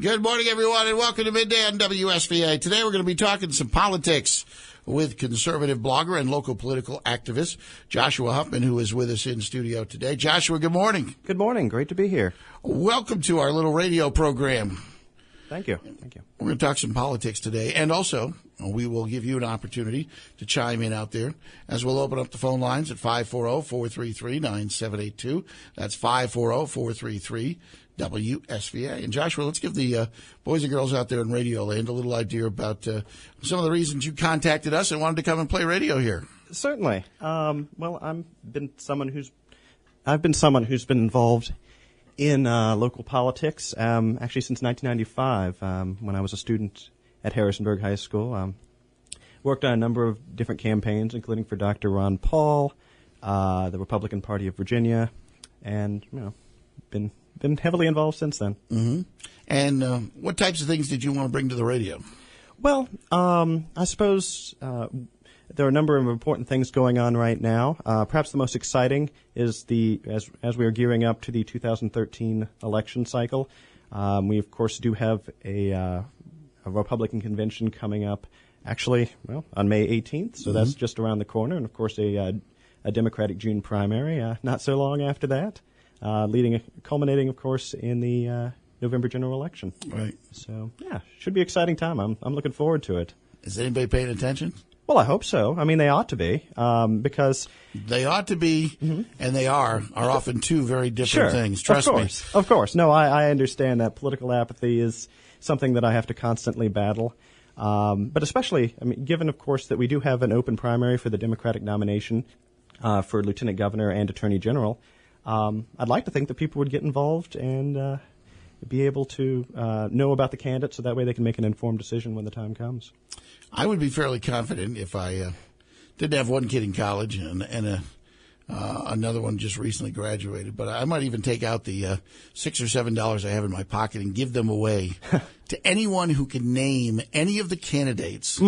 Good morning, everyone, and welcome to Midday on WSVA. Today we're going to be talking some politics with conservative blogger and local political activist Joshua Huffman, who is with us in studio today. Joshua, good morning. Good morning. Great to be here. Welcome to our little radio program. Thank you. Thank you. We're going to talk some politics today, and also we will give you an opportunity to chime in out there as we'll open up the phone lines at 540-433-9782. That's 540-433-WSVA. And Joshua, let's give the boys and girls out there in Radio Land a little idea about some of the reasons you contacted us and wanted to come and play radio here. Certainly. Well, I've been someone who's been involved in local politics actually since 1995 when I was a student at Harrisonburg High School. Worked on a number of different campaigns, including for Dr. Ron Paul, the Republican Party of Virginia, and been heavily involved since then. Mm-hmm. And what types of things did you want to bring to the radio? Well, I suppose there are a number of important things going on right now. Perhaps the most exciting is as we are gearing up to the 2013 election cycle. We, of course, do have a Republican convention coming up, actually, on May 18th, so that's just around the corner, and, of course, a Democratic June primary not so long after that, culminating, of course, in the November general election. Right. So, yeah, should be an exciting time. I'm looking forward to it. Is anybody paying attention? Well, I hope so. I mean, they ought to be, because... They ought to be, and they are often two very different things. Trust me. Of course. No, I understand that political apathy is something that I have to constantly battle. But especially, given, of course, that we do have an open primary for the Democratic nomination for Lieutenant Governor and Attorney General, I'd like to think that people would get involved and be able to know about the candidate so that way they can make an informed decision when the time comes. I would be fairly confident if I didn't have one kid in college and another one just recently graduated, but I might even take out the $6 or $7 I have in my pocket and give them away to anyone who can name any of the candidates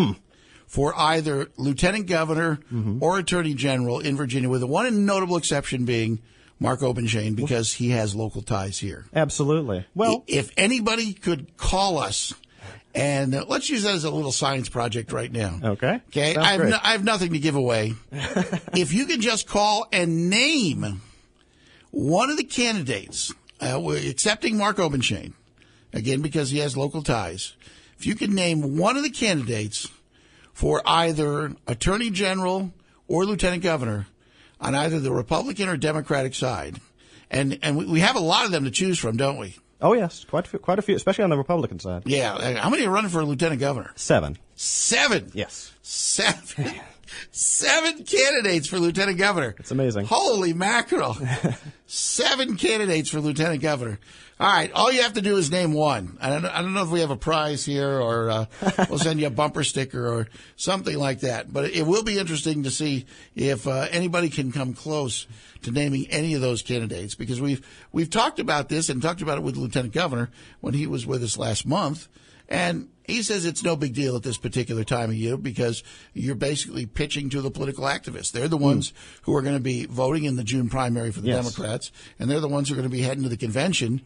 for either lieutenant governor or attorney general in Virginia, with the one notable exception being Mark Obenshain, because he has local ties here. Absolutely. Well, if anybody could call us, and let's use that as a little science project right now. Okay. I have nothing to give away. If you can just call and name one of the candidates, excepting Mark Obenshain, again, because he has local ties, if you can name one of the candidates for either attorney general or lieutenant governor on either the Republican or Democratic side, and we have a lot of them to choose from, don't we? Oh, yes, quite a few, especially on the Republican side. Yeah. How many are running for lieutenant governor? 7. 7? Yes. 7. 7 candidates for lieutenant governor. It's amazing. Holy mackerel. 7 candidates for lieutenant governor. All right. All you have to do is name one. I don't know if we have a prize here, or we'll send you a bumper sticker or something like that. But it will be interesting to see if anybody can come close to naming any of those candidates, because we've talked about this and talked about it with Lieutenant Governor when he was with us last month. And he says it's no big deal at this particular time of year because you're basically pitching to the political activists. They're the ones who are going to be voting in the June primary for the Democrats, and they're the ones who are going to be heading to the convention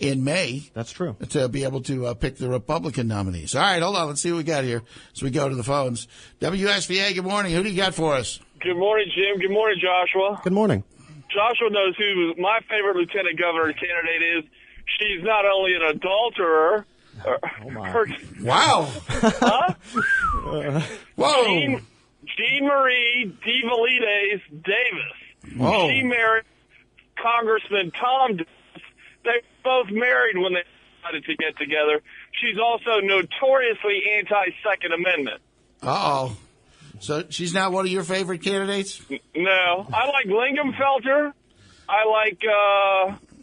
in May. That's true. To be able to pick the Republican nominees. All right, hold on. Let's see what we got here as we go to the phones. WSVA, good morning. Who do you got for us? Good morning, Jim. Good morning, Joshua. Good morning. Joshua knows who my favorite lieutenant governor candidate is. She's not only an adulterer. Oh, my. Wow. Huh? Whoa. Jean Marie DeValides Davis. Whoa. She married Congressman Tom Davis. They both married when they decided to get together. She's also notoriously anti-Second Amendment. Uh-oh. So she's not one of your favorite candidates? No. I like Lingenfelter. I like,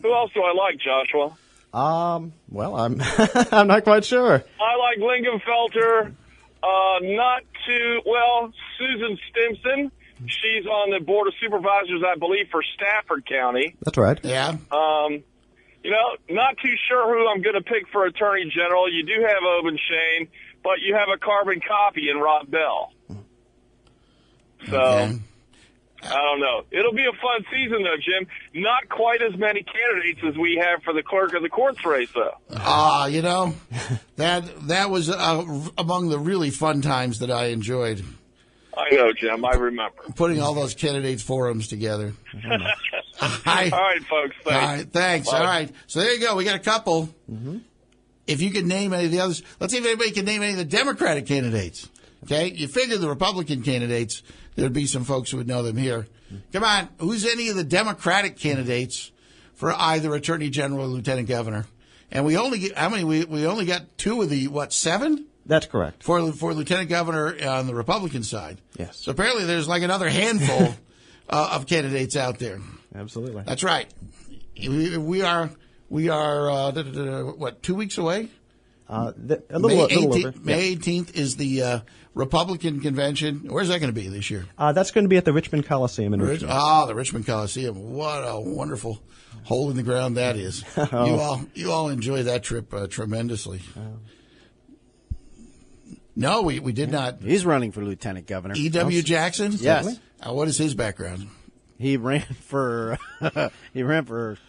who else do I like, Joshua? Well, I'm I'm not quite sure. I like Lingenfelter. Susan Stimson. She's on the Board of Supervisors, I believe, for Stafford County. That's right. Yeah. Not too sure who I'm going to pick for Attorney General. You do have Obenshain, but you have a carbon copy in Rob Bell. So, okay. I don't know. It'll be a fun season, though, Jim. Not quite as many candidates as we have for the clerk of the courts race, though. You know, that was among the really fun times that I enjoyed. I know, Jim. I remember. Putting all those candidates' forums together. All right, folks. Thanks. All right, thanks. Bye. All right. So there you go. We got a couple. Mm-hmm. If you can name any of the others, let's see if anybody can name any of the Democratic candidates. Okay? You figure the Republican candidates, there'd be some folks who would know them here. Come on. Who's any of the Democratic candidates for either Attorney General or Lieutenant Governor? And we only get, how many? We only got 2 of the, 7? That's correct. For Lieutenant Governor on the Republican side. Yes. So apparently there's like another handful of candidates out there. Absolutely. That's right. We are 2 weeks away? A little over. May 18th is the Republican convention. Where's that going to be this year? That's going to be at the Richmond Coliseum in Richmond. The Richmond Coliseum. What a wonderful hole in the ground that is. You all enjoy that trip tremendously. No, we did not. He's running for lieutenant governor. E.W. Jackson? Yes. What is his background? He ran for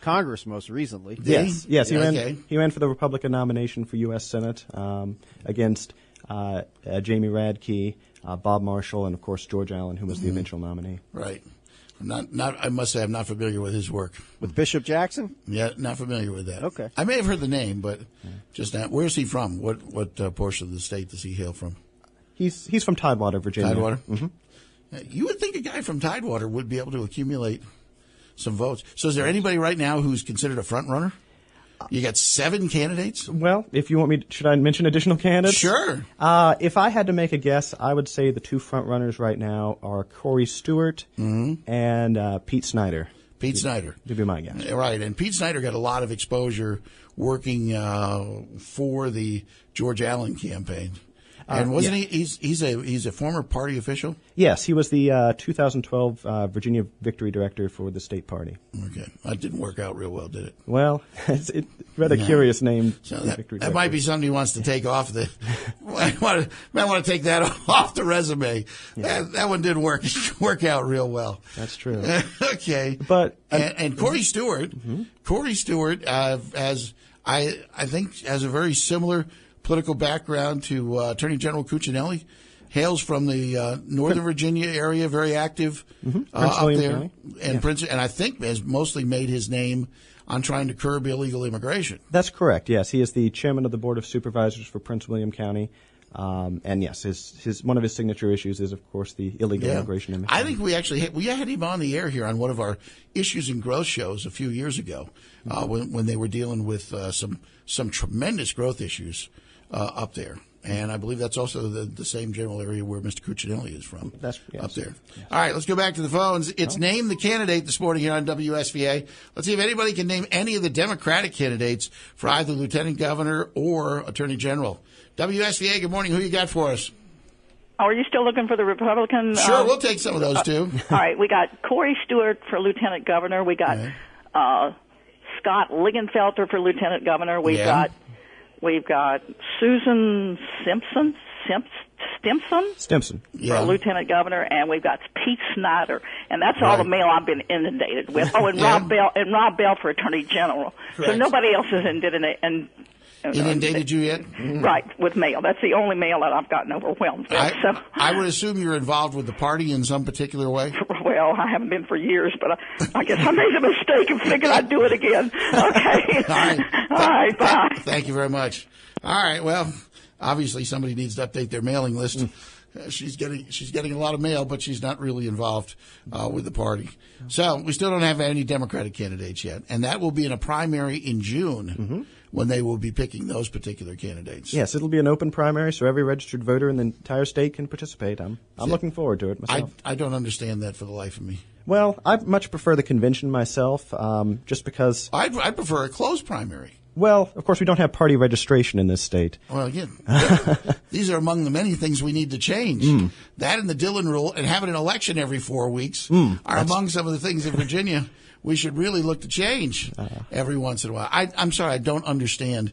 Congress most recently. Yes. He Okay. ran for the Republican nomination for U.S. Senate against Jamie Radke, Bob Marshall, and of course George Allen, who was the eventual nominee. Right. I must say I'm not familiar with his work. With Bishop Jackson? Yeah, not familiar with that. Okay. I may have heard the name, but just not. Where's he from? What portion of the state does he hail from? He's from Tidewater, Virginia. Tidewater? Mm-hmm. You would think a guy from Tidewater would be able to accumulate some votes. So is there anybody right now who's considered a front runner? You got 7 candidates? Well, if you want me, should I mention additional candidates? Sure. If I had to make a guess, I would say the 2 front runners right now are Corey Stewart and Pete Snyder. Pete Snyder. To be my guess. Right, and Pete Snyder got a lot of exposure working for the George Allen campaign. And wasn't he? He's a former party official. Yes, he was the 2012 Virginia Victory Director for the state party. Okay, that didn't work out real well, did it? Well, it's a rather curious name. So that might be something he wants to take off the. might want to take that off the resume. Yeah. That one didn't work out real well. That's true. Okay, but and Corey Stewart, Corey Stewart has I think has a very similar political background to Attorney General Cuccinelli. Hails from the Northern Virginia area, very active up there, County. And and I think has mostly made his name on trying to curb illegal immigration. That's correct. Yes, he is the chairman of the Board of Supervisors for Prince William County, and yes, his one of his signature issues is, of course, the illegal immigration. I think we had him on the air here on one of our Issues and Growth shows a few years ago, when they were dealing with some tremendous growth issues up there. And I believe that's also the same general area where Mr. Cuccinelli is from. That's up there. Yes. All right, let's go back to the phones. It's Name the Candidate this morning here on WSVA. Let's see if anybody can name any of the Democratic candidates for either Lieutenant Governor or Attorney General. WSVA, good morning. Who you got for us? Are you still looking for the Republican? Sure, we'll take some of those, too. All right, we got Corey Stewart for Lieutenant Governor. We got Scott Ligenfelter for Lieutenant Governor. We've got Susan Stimson for Lieutenant Governor, and we've got Pete Snyder, and that's all the mail I've been inundated with. Oh, and Rob Bell for Attorney General. Correct. So nobody else is inundated you yet? Right, with mail. That's the only mail that I've gotten overwhelmed with. I would assume you're involved with the party in some particular way? Well, I haven't been for years, but I guess I made a mistake and figured I'd do it again. Okay. All right, bye. Thank you very much. All right, well, obviously somebody needs to update their mailing list. She's getting a lot of mail, but she's not really involved with the party. So we still don't have any Democratic candidates yet, and that will be in a primary in June when they will be picking those particular candidates. Yes, it'll be an open primary, so every registered voter in the entire state can participate. I'm looking forward to it myself. I don't understand that for the life of me. Well, I much prefer the convention myself, just because I prefer a closed primary. Well, of course, we don't have party registration in this state. Well, again, these are among the many things we need to change. That and the Dillon rule and having an election every 4 weeks are among some of the things in Virginia we should really look to change every once in a while. I'm sorry, I don't understand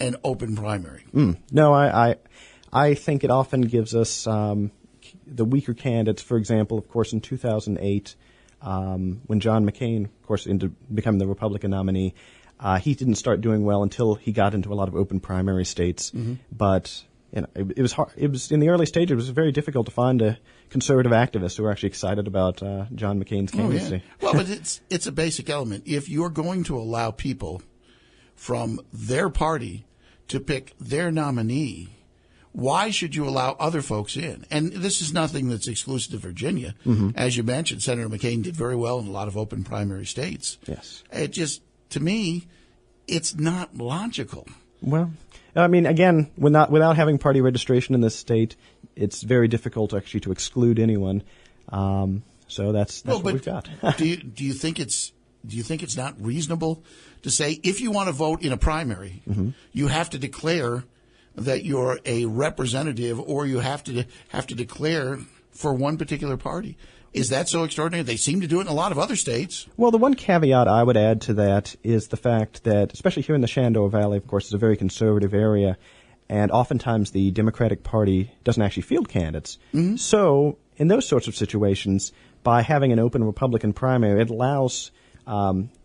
an open primary. No, I think it often gives us the weaker candidates, for example, of course, in 2008, when John McCain, of course, into becoming the Republican nominee, he didn't start doing well until he got into a lot of open primary states. But it was hard. It was in the early stages. It was very difficult to find a conservative activist who were actually excited about John McCain's candidacy. Well, but it's a basic element. If you're going to allow people from their party to pick their nominee, why should you allow other folks in? And this is nothing that's exclusive to Virginia. As you mentioned, Senator McCain did very well in a lot of open primary states. Yes. It just, to me, it's not logical. Well, I mean, again, without having party registration in this state, it's very difficult actually to exclude anyone. So that's what we've got. do you think it's not reasonable to say if you want to vote in a primary, you have to declare that you're a representative, or you have to declare for one particular party? Is that so extraordinary? They seem to do it in a lot of other states. Well, the one caveat I would add to that is the fact that, especially here in the Shenandoah Valley, of course, is a very conservative area, and oftentimes the Democratic Party doesn't actually field candidates. So, in those sorts of situations, by having an open Republican primary, it allows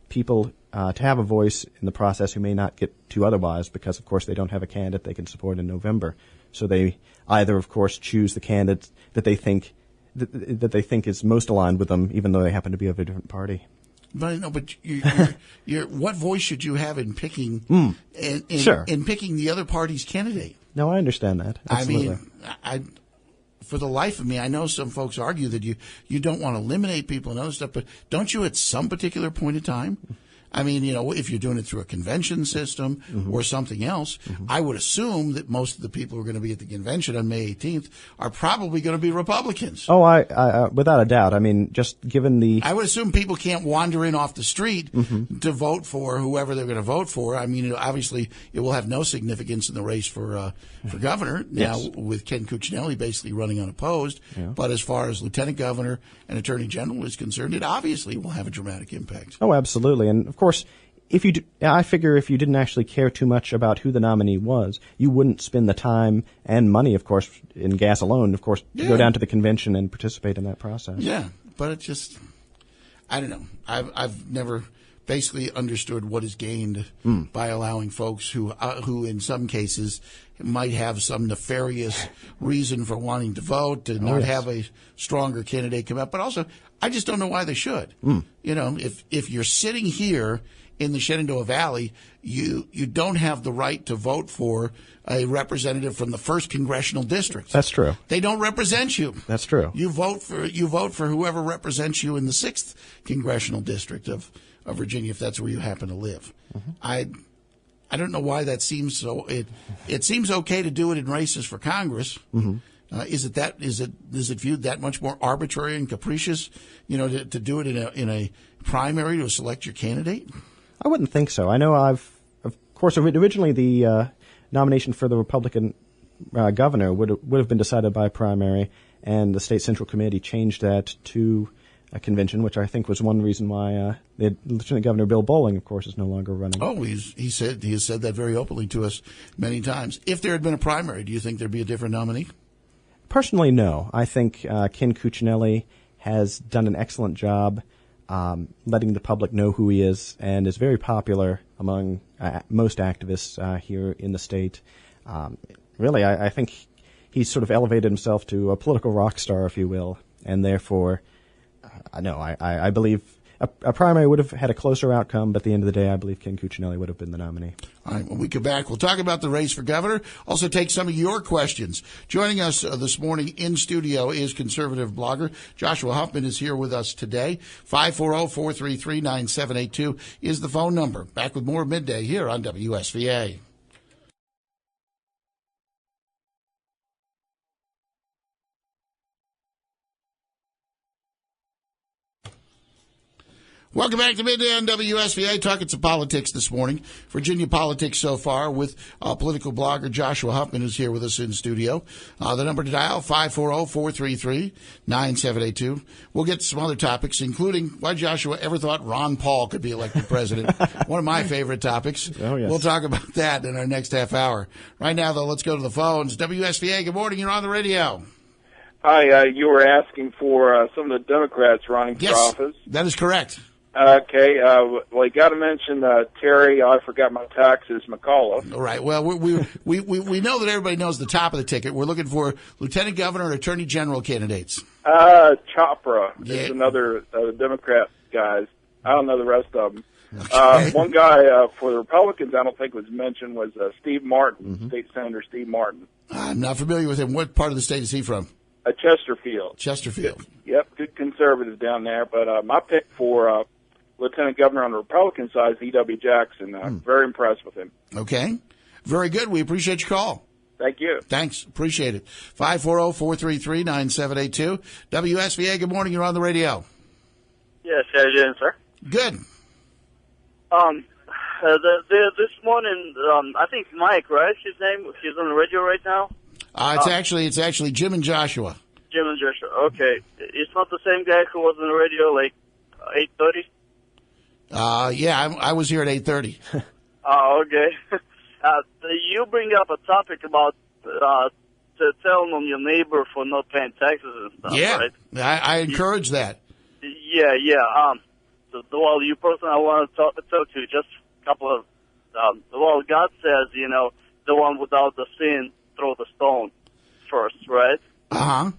people to have a voice in the process who may not get to otherwise, because, of course, they don't have a candidate they can support in November. So they either, of course, choose the candidate that they think is most aligned with them, even though they happen to be of a different party. But you're, what voice should you have in picking in picking the other party's candidate? No, I understand that. Absolutely. I mean, for the life of me, I know some folks argue that you don't want to eliminate people and other stuff, but don't you at some particular point in time? I mean, if you're doing it through a convention system or something else, I would assume that most of the people who are going to be at the convention on May 18th are probably going to be Republicans. Oh, I without a doubt. I mean, just given I would assume people can't wander in off the street to vote for whoever they're going to vote for. I mean, obviously, it will have no significance in the race for governor now, with Ken Cuccinelli basically running unopposed. Yeah. But as far as lieutenant governor and attorney general is concerned, it obviously will have a dramatic impact. Oh, absolutely. And of course, I figure if you didn't actually care too much about who the nominee was, you wouldn't spend the time and money, of course, in gas alone, of course, to go down to the convention and participate in that process. Yeah, but it just, I don't know. I've never basically understood what is gained by allowing folks who in some cases might have some nefarious reason for wanting to vote to not have a stronger candidate come up. But also, I just don't know why they should. If you're sitting here in the Shenandoah Valley, you don't have the right to vote for a representative from the 1st Congressional District. That's true. They don't represent you. That's true. You vote for whoever represents you in the 6th Congressional District of Virginia, if that's where you happen to live. I don't know why that seems so. It seems okay to do it in races for Congress. Is it viewed that much more arbitrary and capricious, to do it in a primary to select your candidate? I wouldn't think so. I know of course, originally the nomination for the Republican governor would have been decided by a primary, and the state central committee changed that to a convention, which I think was one reason why Lieutenant Governor Bill Bolling, of course, is no longer running. Oh, he has said that very openly to us many times. If there had been a primary, do you think there'd be a different nominee? Personally, no. I think Ken Cuccinelli has done an excellent job letting the public know who he is, and is very popular among most activists here in the state. Really, I think he's sort of elevated himself to a political rock star, if you will, and therefore, I believe a primary would have had a closer outcome, but at the end of the day, I believe Ken Cuccinelli would have been the nominee. All right, when we come back, we'll talk about the race for governor, also take some of your questions. Joining us this morning in studio is conservative blogger Joshua Huffman is here with us today. 540-433-9782 is the phone number. Back with more Midday here on WSVA. Welcome back to Midday on WSVA. Talking some politics this morning. Virginia politics so far with political blogger Joshua Huffman, who's here with us in studio. The number to dial, 540-433-9782. We'll get to some other topics, including why Joshua ever thought Ron Paul could be elected president. One of my favorite topics. Oh, yes. We'll talk about that in our next half hour. Right now, though, let's go to the phones. WSVA, good morning. You're on the radio. Hi, you were asking for some of the Democrats running for Yes, office. that is correct. Okay, well, you got to mention Terry. I forgot my taxes. McCullough. All right. Well, we know that everybody knows the top of the ticket. We're looking for lieutenant governor and attorney general candidates. Chopra Yeah. is another Democrat guys. I don't know the rest of them. Okay. One guy for the Republicans I don't think was mentioned was Steve Martin, State Senator Steve Martin. I'm not familiar with him. What part of the state is he from? Chesterfield. Chesterfield. Yep, good conservatives down there. But my pick for lieutenant governor on the Republican side is E.W. Jackson. Very impressed with him. Okay. Very good. We appreciate your call. Thank you. Thanks. Appreciate it. 540-433-9782. WSVA, good morning. You're on the radio. Yes, how you doing, sir? Good. This morning, I think Mike, right? His name. He's on the radio right now. It's actually Jim and Joshua. Jim and Joshua. Okay, it's not the same guy who was on the radio like 8:30. Yeah, I was here at 8:30. Oh, okay. You bring up a topic about telling on your neighbor for not paying taxes and stuff, Yeah, right? I encourage that. Yeah. Well, you person I want to talk to, just a couple of, well, God says, the one without the sin, throw the stone first, right? Uh-huh.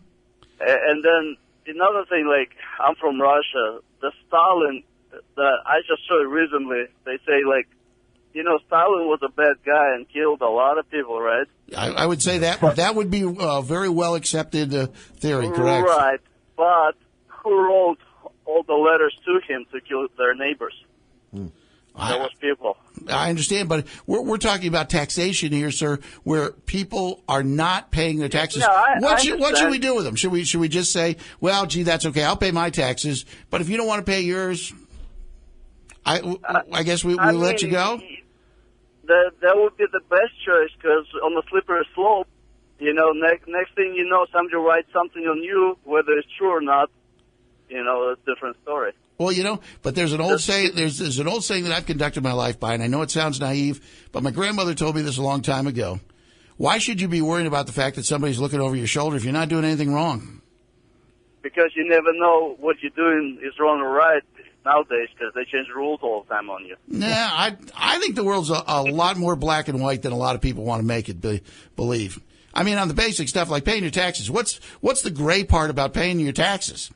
And then another thing, like, I'm from Russia. The Stalin, I just saw it recently. They say, like, Stalin was a bad guy and killed a lot of people, right? I would say that would be a very well accepted theory, correct? Right. But who wrote all the letters to him to kill their neighbors? That was people. I understand, but we're talking about taxation here, sir, where people are not paying their taxes. No, What should we do with them? Should we just say, well, gee, that's okay, I'll pay my taxes, but if you don't want to pay yours, I guess we let you go? That would be the best choice, because on the slippery slope, next thing you know, somebody writes something on you, whether it's true or not, a different story. Well, but there's an old saying. There's an old saying that I've conducted my life by, and I know it sounds naive, but my grandmother told me this a long time ago. Why should you be worried about the fact that somebody's looking over your shoulder if you're not doing anything wrong? Because you never know what you're doing is wrong or right nowadays, because they change the rules all the time on you. Nah, I think the world's a lot more black and white than a lot of people want to make it believe. I mean, on the basic stuff like paying your taxes, what's the gray part about paying your taxes?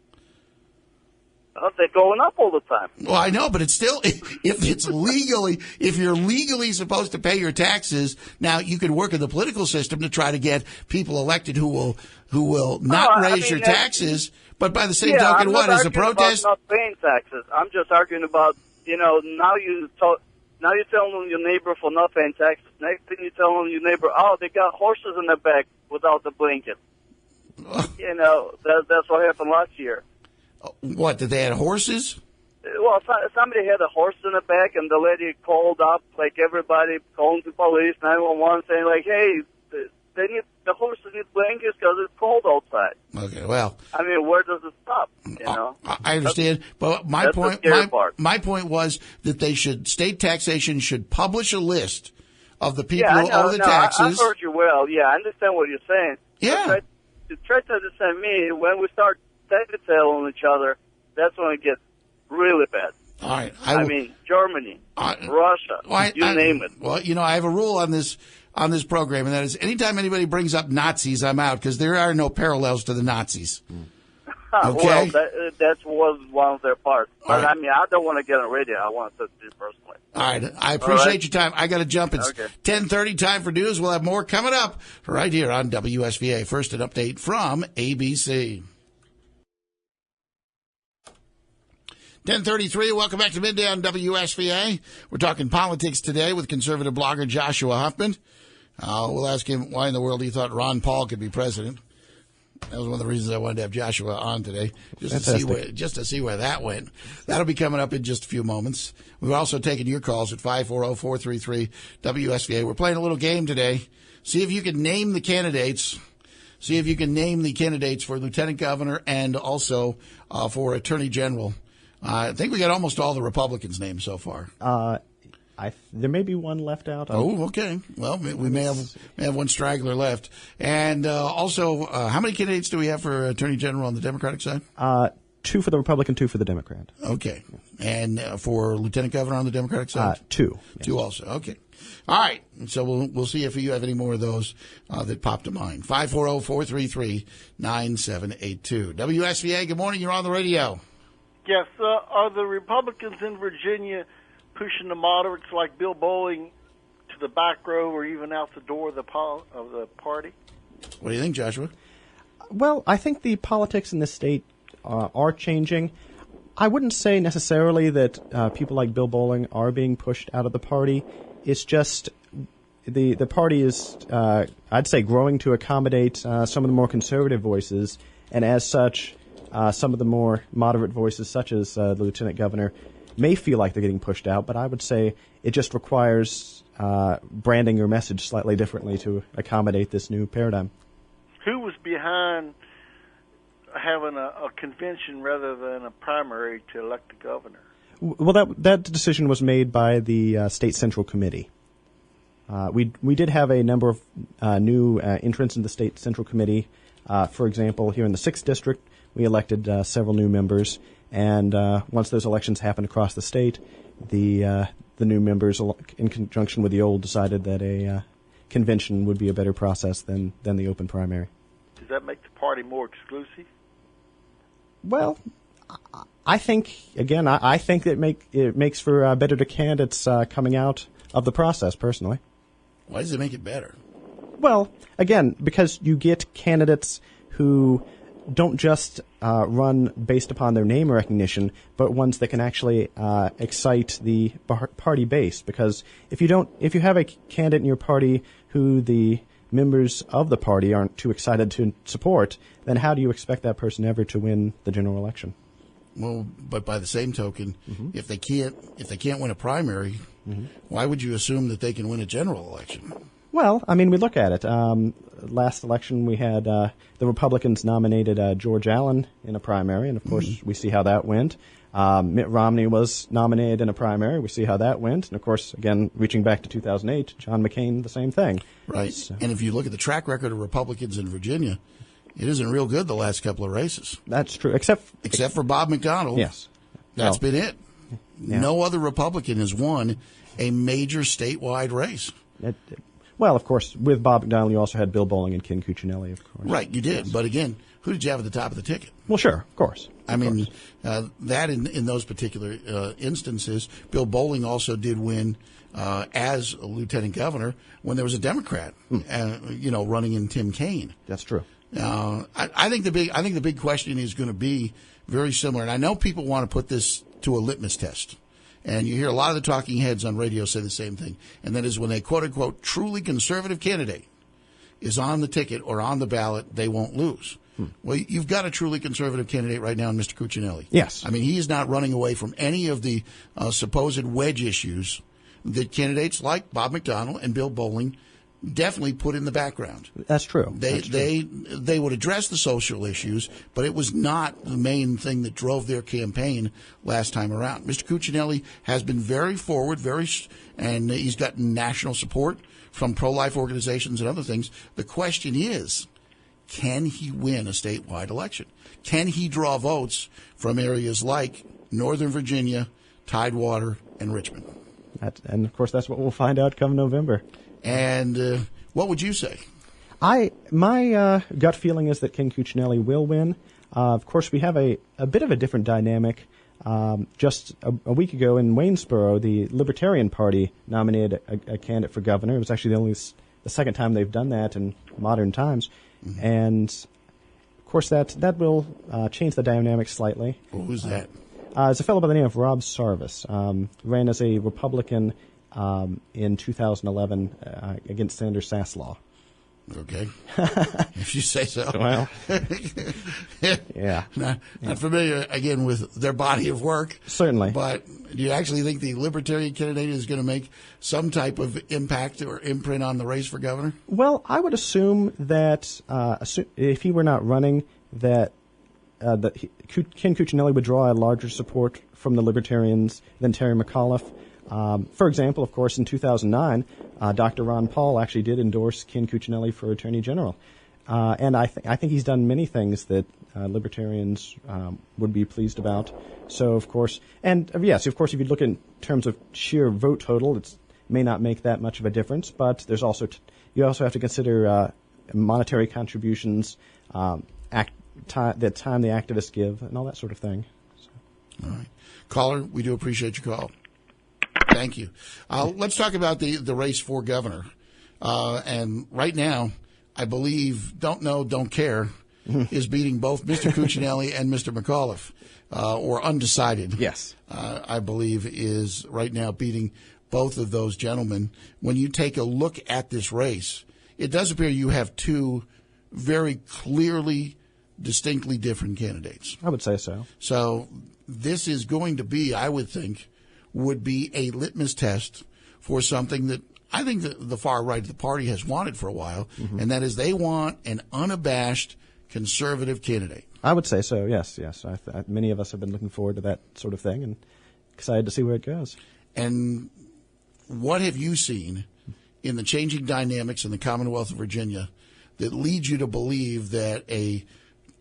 Well, they're going up all the time. Well, I know, but it's still, if you're legally supposed to pay your taxes, now you can work in the political system to try to get people elected who will not raise your taxes. But by the same token, what is a protest? About not paying taxes. I'm just arguing about, now you're telling your neighbor for not paying taxes. Next thing you're telling your neighbor, oh, they got horses in the back without the blanket. That's what happened last year. What, did they have horses? Well, somebody had a horse in the back, and the lady called up, like everybody, calling the police, 911, saying, like, hey, the horses need blankets because it's cold outside. Okay, well. I mean, where does it stop, I understand, but my point was that state taxation should publish a list of the people who owe the taxes. I heard you well. Yeah, I understand what you're saying. Yeah. Try to understand me. When we start taking tail on each other, that's when it gets really bad. All right. I mean, Germany, Russia, you name it. Well, I have a rule on this program, and that is anytime anybody brings up Nazis, I'm out, because there are no parallels to the Nazis. Okay? Well, that was one of their parts. But, right. I mean, I don't want to get on radio. I want to do it personally. All right. I appreciate your time. I got to jump. It's 10:30, time for news. We'll have more coming up right here on WSVA. First, an update from ABC. 10:33. Welcome back to Midday on WSVA. We're talking politics today with conservative blogger Joshua Huffman. We'll ask him why in the world he thought Ron Paul could be president. That was one of the reasons I wanted to have Joshua on today, just to see where that went. That'll be coming up in just a few moments. We're also taking your calls at 540-433-WSVA. We're playing a little game today. See if you can name the candidates. See if you can name the candidates for lieutenant governor and also for attorney general. I think we got almost all the Republicans' names so far. There may be one left out. Oh, okay. Well, we may have one straggler left. And also, how many candidates do we have for Attorney General on the Democratic side? 2 for the Republican, 2 for the Democrat. Okay. And for Lieutenant Governor on the Democratic side? 2. Yes. 2 also. Okay. All right. So we'll see if you have any more of those that pop to mind. 540-433-9782. WSVA, good morning. You're on the radio. Yes. Are the Republicans in Virginia pushing the moderates like Bill Bowling to the back row or even out the door of the party? What do you think, Joshua? Well, I think the politics in this state are changing. I wouldn't say necessarily that people like Bill Bowling are being pushed out of the party. It's just the party is, I'd say, growing to accommodate some of the more conservative voices, and as such, some of the more moderate voices, such as the Lieutenant Governor, may feel like they're getting pushed out, but I would say it just requires branding your message slightly differently to accommodate this new paradigm. Who was behind having a convention rather than a primary to elect the governor? Well, that decision was made by the State Central Committee. We did have a number of new entrants in the State Central Committee. For example, here in the 6th District, we elected several new members, and once those elections happened across the state, the new members, in conjunction with the old, decided that a convention would be a better process than the open primary. Does that make the party more exclusive? Well, I think, again, I think it makes for better candidates coming out of the process, personally. Why does it make it better? Well, again, because you get candidates who don't just run based upon their name recognition, but ones that can actually excite the party base. Because if you have a candidate in your party who the members of the party aren't too excited to support, then how do you expect that person ever to win the general election? Well, but by the same token, if they can't win a primary, why would you assume that they can win a general election? Well, I mean, we look at it. Last election, we had the Republicans nominated George Allen in a primary, and of course, we see how that went. Mitt Romney was nominated in a primary. We see how that went. And of course, again, reaching back to 2008, John McCain, the same thing. Right. So. And if you look at the track record of Republicans in Virginia, it isn't real good the last couple of races. That's true, except for Bob McDonnell. Yes. That's been it. Yeah. No other Republican has won a major statewide race. Well, of course, with Bob McDonnell, you also had Bill Bowling and Ken Cuccinelli, of course. Right, you did. Yes. But again, who did you have at the top of the ticket? Well, sure, of course. That in those particular instances, Bill Bowling also did win as a lieutenant governor when there was a Democrat, running in Tim Kaine. That's true. I think the big question is going to be very similar, and I know people want to put this to a litmus test. And you hear a lot of the talking heads on radio say the same thing, and that is when a quote-unquote truly conservative candidate is on the ticket or on the ballot, they won't lose. Well, you've got a truly conservative candidate right now in Mr. Cuccinelli. Yes. I mean, he is not running away from any of the supposed wedge issues that candidates like Bob McDonnell and Bill Bowling definitely put in the background. That's true. They would address the social issues, but it was not the main thing that drove their campaign last time around. Mr. Cuccinelli has been very forward, and he's gotten national support from pro-life organizations and other things. The question is, can he win a statewide election? Can he draw votes from areas like Northern Virginia, Tidewater, and Richmond? And of course, that's what we'll find out come November. And what would you say? My gut feeling is that Ken Cuccinelli will win. Of course, we have a bit of a different dynamic. Just a week ago in Waynesboro, the Libertarian Party nominated a candidate for governor. It was actually the second time they've done that in modern times. Mm-hmm. And, of course, that will change the dynamic slightly. Who's that? It's a fellow by the name of Rob Sarvis. Ran as a Republican in 2011 against Senator Saslaw. Okay. If you say so. Well, yeah. Not familiar, again, with their body of work. Certainly. But do you actually think the Libertarian candidate is going to make some type of impact or imprint on the race for governor? Well, I would assume that if he were not running, that Ken Cuccinelli would draw a larger support from the Libertarians than Terry McAuliffe. For example, of course, in 2009, Dr. Ron Paul actually did endorse Ken Cuccinelli for Attorney General. And I think he's done many things that libertarians would be pleased about. So, of course, and yes, of course, if you look in terms of sheer vote total, it may not make that much of a difference. But there's also you also have to consider monetary contributions, the time the activists give, and all that sort of thing. So. All right, caller, we do appreciate your call. Thank you. Let's talk about the race for governor. And right now, I believe Don't Know, Don't Care is beating both Mr. Cuccinelli and Mr. McAuliffe, or Undecided. Yes. I believe is right now beating both of those gentlemen. When you take a look at this race, it does appear you have two very clearly, distinctly different candidates. I would say so. So this is going to be, I would think, would be a litmus test for something that I think the far right of the party has wanted for a while, and that is they want an unabashed conservative candidate. I would say so, yes. Many of us have been looking forward to that sort of thing and excited to see where it goes. And what have you seen in the changing dynamics in the Commonwealth of Virginia that leads you to believe that a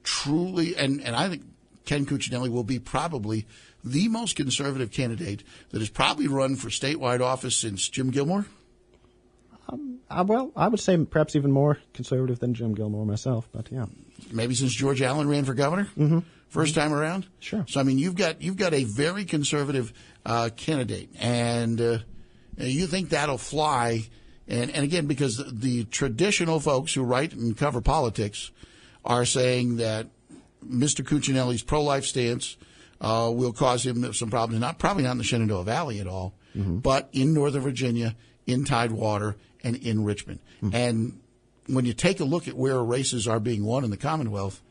truly, and I think Ken Cuccinelli will be probably the most conservative candidate that has probably run for statewide office since Jim Gilmore? Well, I would say perhaps even more conservative than Jim Gilmore myself, but yeah. Maybe since George Allen ran for governor? First time around? Sure. So, I mean, you've got a very conservative candidate, and you think that'll fly. And again, because the traditional folks who write and cover politics are saying that Mr. Cuccinelli's pro-life stance will cause him some problems, probably not in the Shenandoah Valley at all, but in Northern Virginia, in Tidewater, and in Richmond. And when you take a look at where races are being won in the Commonwealth,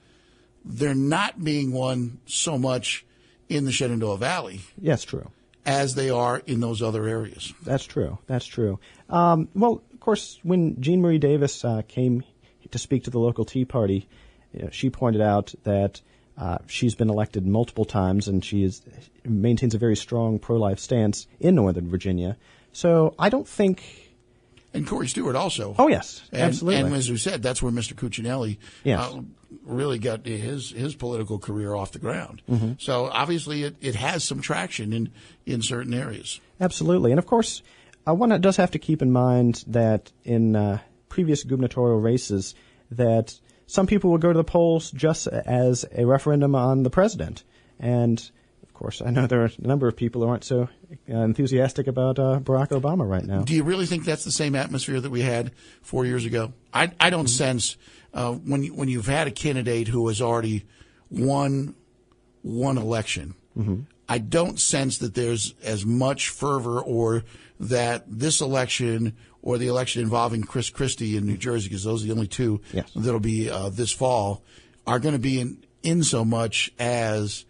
they're not being won so much in the Shenandoah Valley. Yes, true. As they are in those other areas. That's true. Well, of course, when Jean Marie Davis came to speak to the local Tea Party, she pointed out that she's been elected multiple times and maintains a very strong pro-life stance in Northern Virginia. So I don't think... And Corey Stewart also. Oh, yes, absolutely. And as we said, that's where Mr. Cuccinelli yes. Really got his political career off the ground. So obviously it has some traction in certain areas. Absolutely. And of course, one does have to keep in mind that in previous gubernatorial races that some people will go to the polls just as a referendum on the president. And of course, I know there are a number of people who aren't so enthusiastic about Barack Obama right now. Do you really think that's the same atmosphere that we had 4 years ago? I don't sense when you've had a candidate who has already won one election, I don't sense that there's as much fervor or that this election or the election involving Chris Christie in New Jersey, because those are the only two that'll be this fall, are going to be in so much as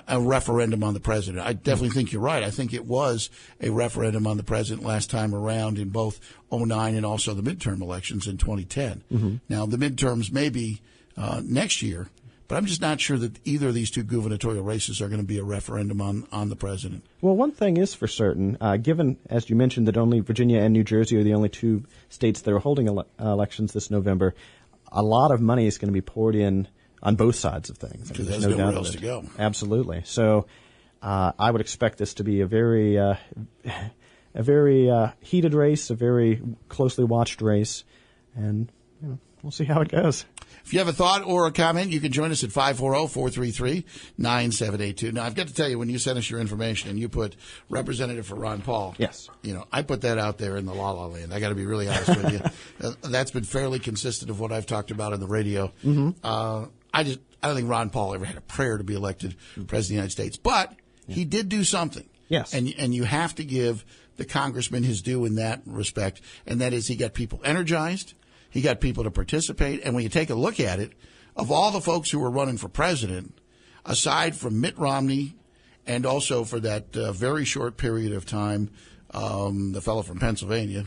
a referendum on the president. I definitely think you're right. I think it was a referendum on the president last time around in both 2009 and also the midterm elections in 2010. Now, the midterms may be next year, but I'm just not sure that either of these two gubernatorial races are going to be a referendum on the president. Well, one thing is for certain, given, as you mentioned, that only Virginia and New Jersey are the only two states that are holding elections this November, a lot of money is going to be poured in on both sides of things. There's nowhere else to go. Absolutely. So I would expect this to be a very heated race, a very closely watched race, and we'll see how it goes. If you have a thought or a comment, you can join us at 540-433-9782. Now, I've got to tell you, when you sent us your information and you put representative for Ron Paul, yes, I put that out there in the la-la land. I got to be really honest with you. That's been fairly consistent of what I've talked about on the radio. I don't think Ron Paul ever had a prayer to be elected president of the United States, but he did do something. Yes. And you have to give the congressman his due in that respect, and that is he got people energized, he got people to participate, and when you take a look at it, of all the folks who were running for president, aside from Mitt Romney and also for that very short period of time, the fellow from Pennsylvania,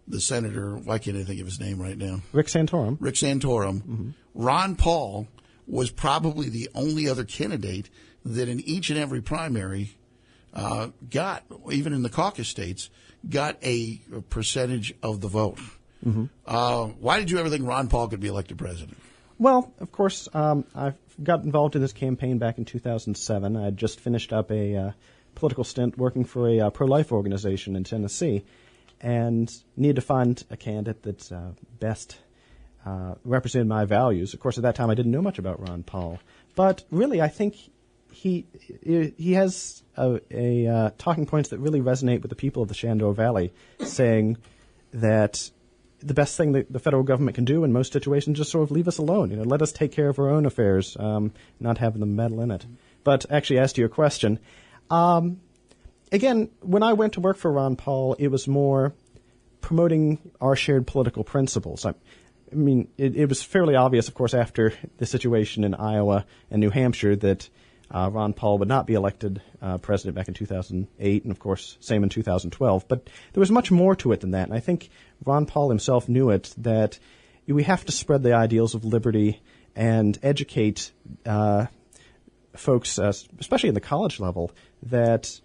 the senator, why can't I think of his name right now? Rick Santorum. Ron Paul was probably the only other candidate that in each and every primary got, even in the caucus states, got a percentage of the vote. Why did you ever think Ron Paul could be elected president? Well, of course, I got involved in this campaign back in 2007. I had just finished up a political stint working for a pro-life organization in Tennessee and needed to find a candidate that best represented my values. Of course, at that time, I didn't know much about Ron Paul. But really, I think he has talking points that really resonate with the people of the Shenandoah Valley, saying that the best thing that the federal government can do in most situations is just sort of leave us alone. Let us take care of our own affairs, not having them meddle in it. But actually, as to your question, again, when I went to work for Ron Paul, it was more promoting our shared political principles. I mean, it was fairly obvious, of course, after the situation in Iowa and New Hampshire that Ron Paul would not be elected president back in 2008, and of course, same in 2012. But there was much more to it than that, and I think Ron Paul himself knew it, that we have to spread the ideals of liberty and educate folks, especially at the college level, that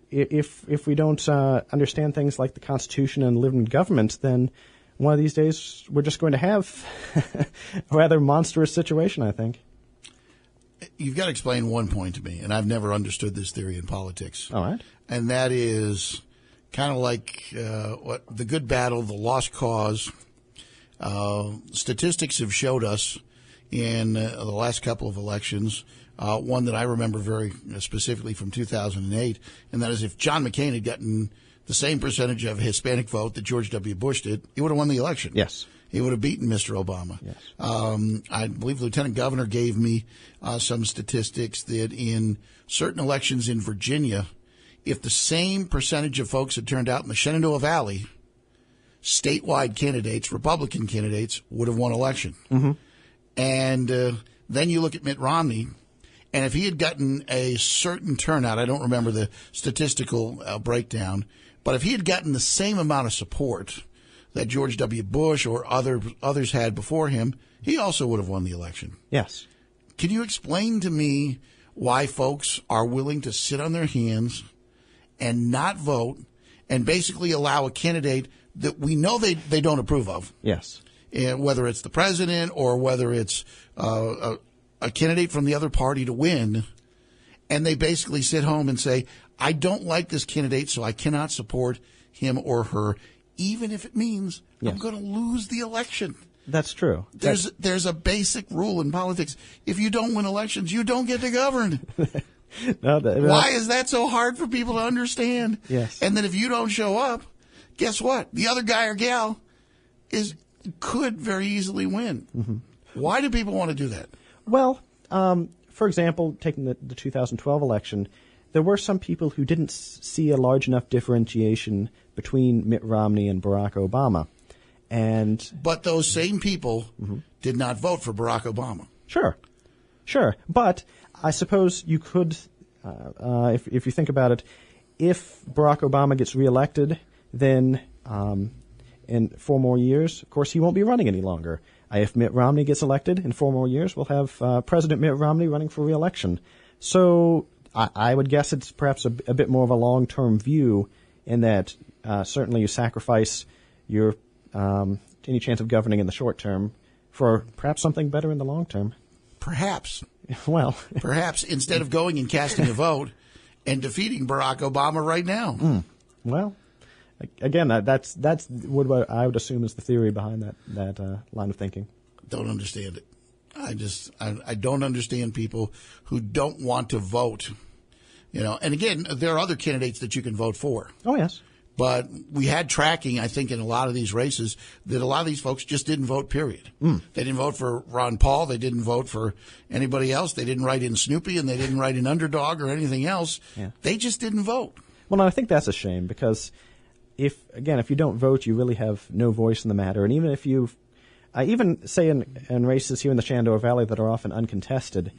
if we don't understand things like the Constitution and live in government, then one of these days we're just going to have a rather monstrous situation, I think. You've got to explain one point to me, and I've never understood this theory in politics. All right. And that is kind of like the good battle, the lost cause. Statistics have showed us in the last couple of elections, one that I remember very specifically from 2008, and that is if John McCain had gotten the same percentage of Hispanic vote that George W. Bush did, he would have won the election. Yes. He would have beaten Mr. Obama. Yes. I believe the Lieutenant Governor gave me some statistics that in certain elections in Virginia, if the same percentage of folks had turned out in the Shenandoah Valley, statewide candidates, Republican candidates, would have won election. Mm-hmm. And then you look at Mitt Romney, and if he had gotten a certain turnout, I don't remember the statistical breakdown, but if he had gotten the same amount of support that George W. Bush or others had before him, he also would have won the election. Yes. Can you explain to me why folks are willing to sit on their hands and not vote and basically allow a candidate that we know they don't approve of? Yes. Whether it's the president or whether it's a candidate from the other party to win, and they basically sit home and say, I don't like this candidate, so I cannot support him or her, even if it means I'm going to lose the election. That's true. There's a basic rule in politics. If you don't win elections, you don't get to govern. Why is that so hard for people to understand? Yes. And then if you don't show up, guess what? The other guy or gal could very easily win. Mm-hmm. Why do people want to do that? Well, for example, taking the 2012 election, there were some people who didn't see a large enough differentiation between Mitt Romney and Barack Obama. But those same people did not vote for Barack Obama. Sure. But I suppose you could, if you think about it, if Barack Obama gets reelected, then in 4 more years, of course, he won't be running any longer. If Mitt Romney gets elected in 4 more years, we'll have President Mitt Romney running for reelection. So I would guess it's perhaps a bit more of a long-term view in that certainly you sacrifice your any chance of governing in the short term for perhaps something better in the long term. Perhaps. Well. Perhaps instead of going and casting a vote and defeating Barack Obama right now. Well, again, that's what I would assume is the theory behind that line of thinking. Don't understand it. I don't understand people who don't want to vote. And again, there are other candidates that you can vote for. Oh, yes. But we had tracking, I think, in a lot of these races that a lot of these folks just didn't vote, period. They didn't vote for Ron Paul. They didn't vote for anybody else. They didn't write in Snoopy, and they didn't write in Underdog or anything else. Yeah. They just didn't vote. Well, I think that's a shame because if you don't vote, you really have no voice in the matter. And even if even say in races here in the Shenandoah Valley that are often uncontested,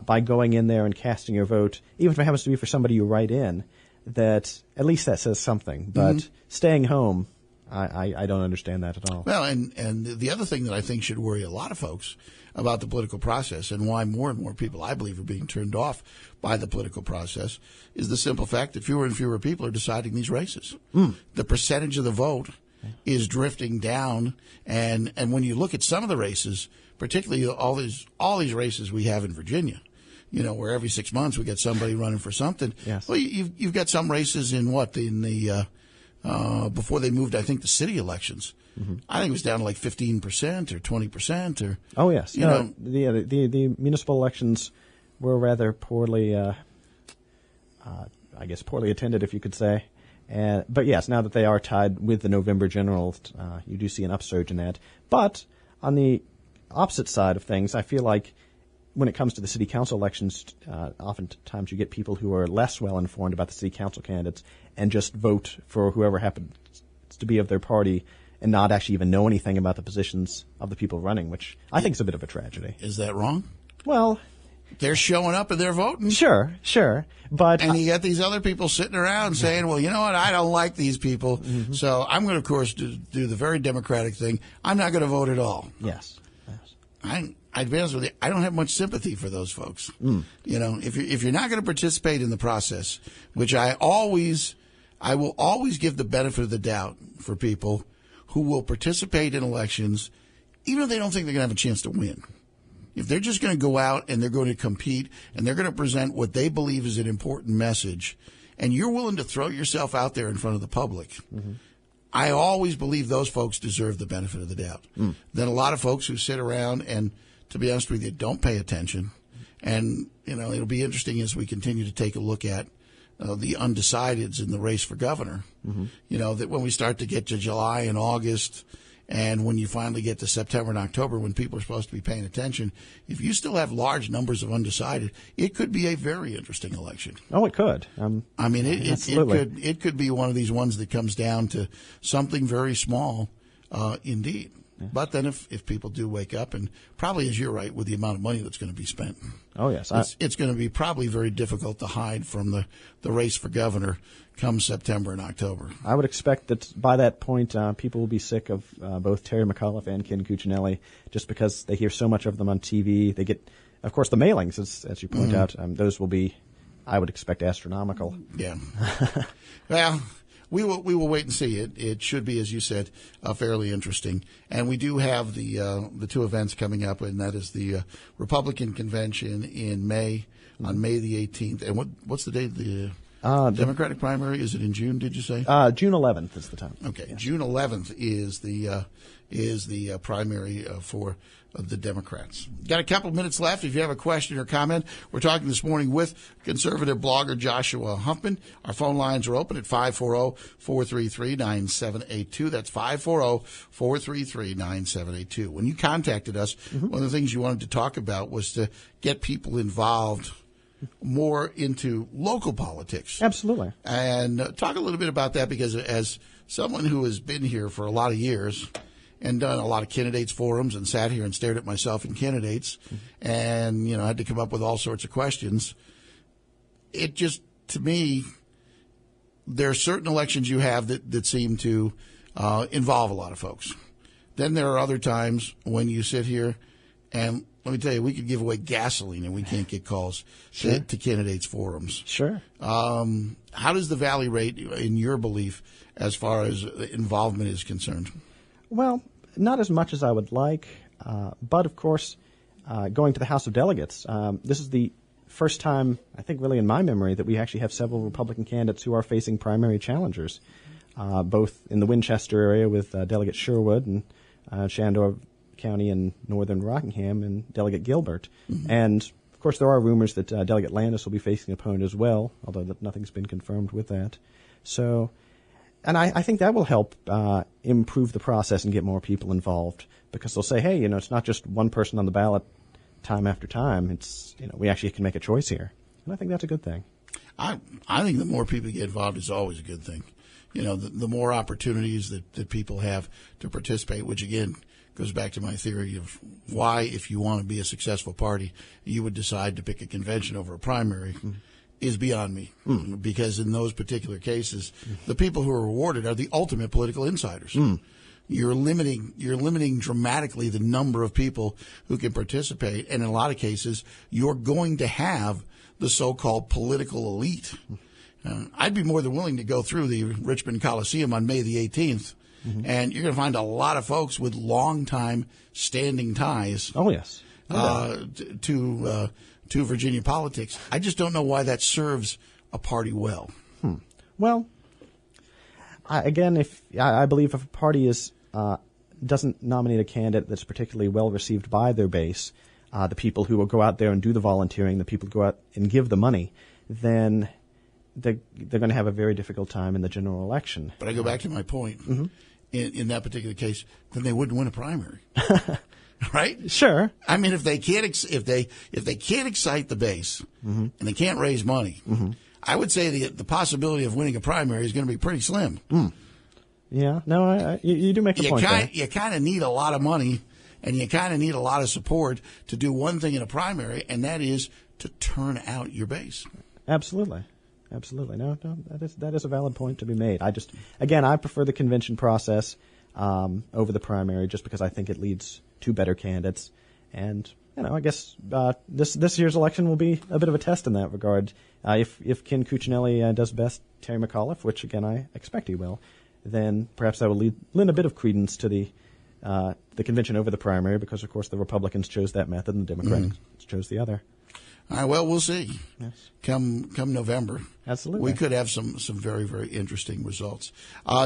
by going in there and casting your vote, even if it happens to be for somebody you write in, that at least that says something. But staying home, I don't understand that at all. Well, and the other thing that I think should worry a lot of folks about the political process and why more and more people, I believe, are being turned off by the political process is the simple fact that fewer and fewer people are deciding these races. The percentage of the vote is drifting down, and when you look at some of the races, particularly all these races we have in Virginia, where every 6 months we get somebody running for something. Yes. Well, you've got some races in the before they moved, I think, the city elections. I think it was down to like 15% or 20% or. Oh yes, the municipal elections were rather poorly, poorly attended, if you could say. But yes, now that they are tied with the November general, you do see an upsurge in that. But on the opposite side of things, I feel like when it comes to the city council elections, oftentimes you get people who are less well informed about the city council candidates and just vote for whoever happens to be of their party and not actually even know anything about the positions of the people running, which I think is a bit of a tragedy. Is that wrong? Well, they're showing up and they're voting. Sure. But and you get these other people sitting around saying, well, you know what, I don't like these people, so I'm going to, of course, do the very democratic thing. I'm not going to vote at all. Yes. I'd be honest with you, I don't have much sympathy for those folks. If you're not going to participate in the process, which I will always give the benefit of the doubt for people who will participate in elections, even if they don't think they're going to have a chance to win. If they're just going to go out and they're going to compete and they're going to present what they believe is an important message, and you're willing to throw yourself out there in front of the public, I always believe those folks deserve the benefit of the doubt. Then a lot of folks who sit around and, to be honest with you, don't pay attention. And, it'll be interesting as we continue to take a look at the undecideds in the race for governor. That when we start to get to July and August, and when you finally get to September and October, when people are supposed to be paying attention, if you still have large numbers of undecided, it could be a very interesting election. Oh, it could. It could be one of these ones that comes down to something very small, indeed. Yeah. But then if people do wake up, and probably, as you're right, with the amount of money that's going to be spent. Oh, yes. It's going to be probably very difficult to hide from the race for governor come September and October. I would expect that by that point, people will be sick of both Terry McAuliffe and Ken Cuccinelli just because they hear so much of them on TV. They get, of course, the mailings, as you point out. Those will be, I would expect, astronomical. Yeah. Well, we will wait and see. It should be, as you said, fairly interesting. And we do have the two events coming up, and that is the Republican convention in May, on May the 18th. And what's the date of the Democratic primary? Is it in June, did you say? June 11th is the time. Okay. Yeah. June 11th is the primary for the Democrats. Got a couple minutes left. If you have a question or comment, we're talking this morning with conservative blogger Joshua Huffman. Our phone lines are open at 540-433-9782. That's 540-433-9782. When you contacted us, one of the things you wanted to talk about was to get people involved more into local politics. Absolutely. And talk a little bit about that, because as someone who has been here for a lot of years and done a lot of candidates forums and sat here and stared at myself in candidates and, had to come up with all sorts of questions, it just, to me, there are certain elections you have that seem to involve a lot of folks. Then there are other times when you sit here and, let me tell you, we could give away gasoline and we can't get calls to candidates forums. Sure. How does the Valley rate, in your belief, as far as involvement is concerned? Well, not as much as I would like, but of course, going to the House of Delegates, this is the first time, I think really in my memory, that we actually have several Republican candidates who are facing primary challengers, both in the Winchester area with Delegate Sherwood and Shandor County and Northern Rockingham and Delegate Gilbert. And, of course, there are rumors that Delegate Landis will be facing an opponent as well, although nothing's been confirmed with that. So, and I think that will help improve the process and get more people involved, because they'll say, hey, it's not just one person on the ballot time after time. It's, we actually can make a choice here. And I think that's a good thing. I think the more people get involved is always a good thing. The more opportunities that people have to participate, which, again, goes back to my theory of why, if you want to be a successful party, you would decide to pick a convention over a primary. is beyond me, because in those particular cases, the people who are rewarded are the ultimate political insiders. You're limiting dramatically the number of people who can participate, and in a lot of cases, you're going to have the so-called political elite. I'd be more than willing to go through the Richmond Coliseum on May the 18th, and you're going to find a lot of folks with long-time standing ties. Oh, yes. To Virginia politics. I just don't know why that serves a party well. Well, I believe if a party doesn't nominate a candidate that's particularly well received by their base, the people who will go out there and do the volunteering, the people who go out and give the money, then they're going to have a very difficult time in the general election. But I go back to my point. In that particular case, then they wouldn't win a primary. Right? Sure. I mean, if they can't excite the base and they can't raise money, I would say the possibility of winning a primary is going to be pretty slim. Yeah. No, you do make a point there. You kind of need a lot of money, and you kind of need a lot of support to do one thing in a primary, and that is to turn out your base. Absolutely. No, that is a valid point to be made. I prefer the convention process over the primary, just because I think it leads to better candidates. And, I guess this year's election will be a bit of a test in that regard. If Ken Cuccinelli does best Terry McAuliffe, which, again, I expect he will, then perhaps that will lend a bit of credence to the convention over the primary, because, of course, the Republicans chose that method and the Democrats chose the other. All right, well, we'll see. Yes. Come November. Absolutely. We could have some very, very interesting results.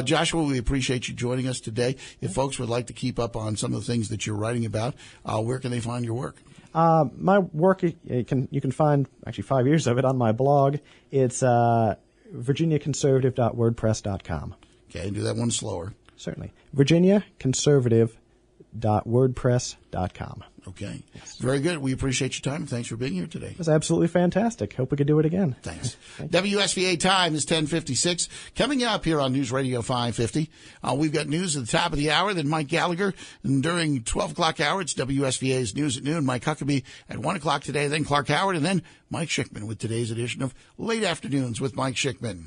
Joshua, we appreciate you joining us today. If folks would like to keep up on some of the things that you're writing about, where can they find your work? My work, you can find actually 5 years of it on my blog. It's virginiaconservative.wordpress.com. Okay, do that one slower. Certainly. virginiaconservative.wordpress.com. Okay. Yes. Very good. We appreciate your time. Thanks for being here today. It was absolutely fantastic. Hope we could do it again. Thanks. WSVA time is 10:56. Coming up here on News Radio 550, we've got news at the top of the hour, then Mike Gallagher. And during 12 o'clock hour, it's WSVA's News at Noon. Mike Huckabee at 1 o'clock today, then Clark Howard, and then Mike Schickman with today's edition of Late Afternoons with Mike Schickman.